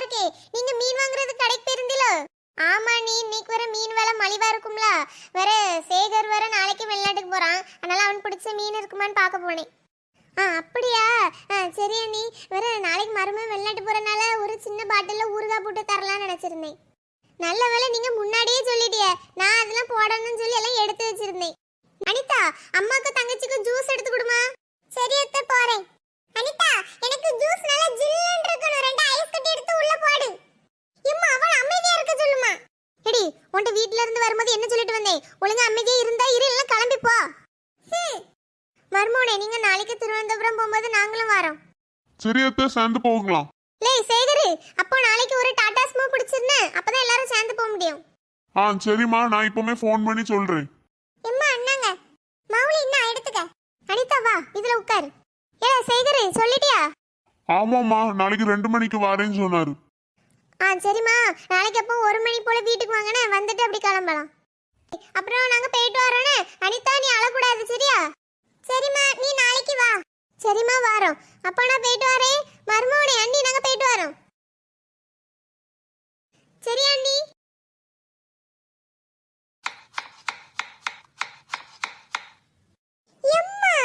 இருக்கே. நீங்க மீன் வாங்குறது கடைக்கு போயிருந்தீங்களோ? ஆமா நீ இன்னைக்கு வர மீன் விலை மலிவா இருக்கும்ல. வேற சேகர் வேற நாளைக்கு வெளிநாட்டுக்கு போறான். அதனால அவன் பிடிச்ச மீன் இருக்குமான்னு பார்க்க போனேன். அப்படியா? சரி நீ வேற நாளைக்கு மறுபடியும் வெளிநாட்டு போறனால ஒரு சின்ன பாட்டில்ல ஊறுகாய் போட்டு தரலாம்னு நினைச்சிருந்தேன். நல்ல வேளை நீங்க முன்னாடியே சொல்லிட்டியே. நான் அதெல்லாம் போடணும்னு சொல்லி எல்லாம் எடுத்து வச்சிருந்தேன். அனிதா, அம்மாக்கு தங்கச்சிக்கு ஜூஸ் எடுத்து கொடுமா. சரி அத்தை போறேன். அனிதா, எனக்கு ஜூஸ் நல்லா ஜில்லுன்னு இருக்கணும். 2 ஐஸ் கட்டி எடுத்து உள்ள போடு. அம்மா அவள் அமைதியா இருக்க சொல்லுமா. எடி, உன்ட வீட்ல இருந்து வரும்போது என்ன சொல்லிட்டு வந்தேன்? ஒழுங்கா அமைதியா இருந்தா இரு, இல்ல கிளம்பி போ. மர்மோனே, நீங்க நாளைக்கு திருவனந்தபுரம் போகும்போது நாங்களும் வரோம். சரி அத்தை, சேர்ந்து போகலாம். லேய் சேகரு, அப்போ நாளைக்கு ஒரு டாடா ஸ்மோ பிடிச்சிருன்னு. அப்பதான் எல்லாரும் சேர்ந்து போக முடியும். சரிம்மா, நான் இப்பவுமே ஃபோன் பண்ணி சொல்றேன். எம்மா அண்ணாங்க, மௌலி என்ன எடுத்துக்க. அனிதா வா, இதுல உட்காரு. சேகரு சொல்லிட்டியா? ஆமாம்மா, நாளைக்கு 2 மணிக்கு வரேன்னு சொன்னாரு. சரிம்மா, நாளைக்கு அப்போ 1 மணி போல வீட்டுக்கு வாங்கனே, வந்துட்டு அப்படி கிளம்பலாம். அப்புறம் நாங்க போயிட்டு வரோனே. அனிதா நீ அழக்கூடாது சரியா? சரிம்மா, நீ நாளைக்கு வா. சரிம்மா வரோம். அப்போ நான் போயிட்டு வரேன். மர்மோனே அண்ணி, நாங்க போயிட்டு வரோம். சரி அண்ணி. எம்மா,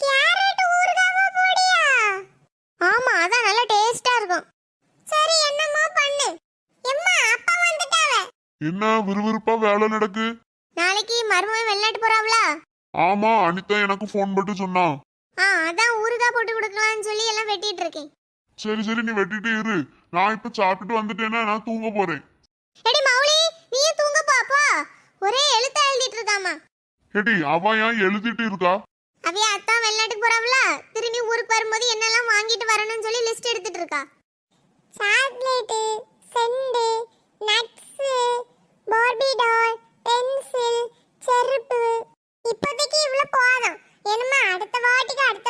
கேரட் ஊறுகாவா போடியா? ஆமா, அதான் நல்ல டேஸ்டா இருக்கும். சரி என்னம்மா பண்ணு. எம்மா அப்பா வந்துட்டாவ. என்ன விறுவிறுப்பா வேலை நடக்கு? நாளைக்கு மறுபடியும் வெளிநாட்டு போறாவல. ஆமா, அனிதா எனக்கு ஃபோன் பண்ணி சொன்னா. அதான் ஊறுகாய் போட்டு கொடுக்கலாம்னு சொல்லி எல்லாம் வெட்டிட்டு இருக்கேன். சரி சரி, நீ வெட்டிட்டு இரு. நான் இப்ப சாப்பிட்டுட்டு வந்துட்டேன்னா நான் தூங்க போறேன். எடி மௌலி, நீ தூங்க பாப்பா. ஒரே எழுத்து எழுதிட்டு இருக்காமா. எடி, அவ ஏன் எழுதிட்டு இருக்கா? அவிய அத்தா வெளிநாட்டுக்கு போறாவல, திரும்பி ஊருக்கு வரும்போது என்னெல்லாம் வாங்கிட்டு வரணும்னு சொல்லி லிஸ்ட் எடுத்துட்டு இருக்கா. Chocolate, scent, nuts, Barbie doll, pencil, செருப்பு. இப்போதைக்கு இவ்வளவு போதும். என்னமா அடுத்த வாட்டிக்கு அடுத்த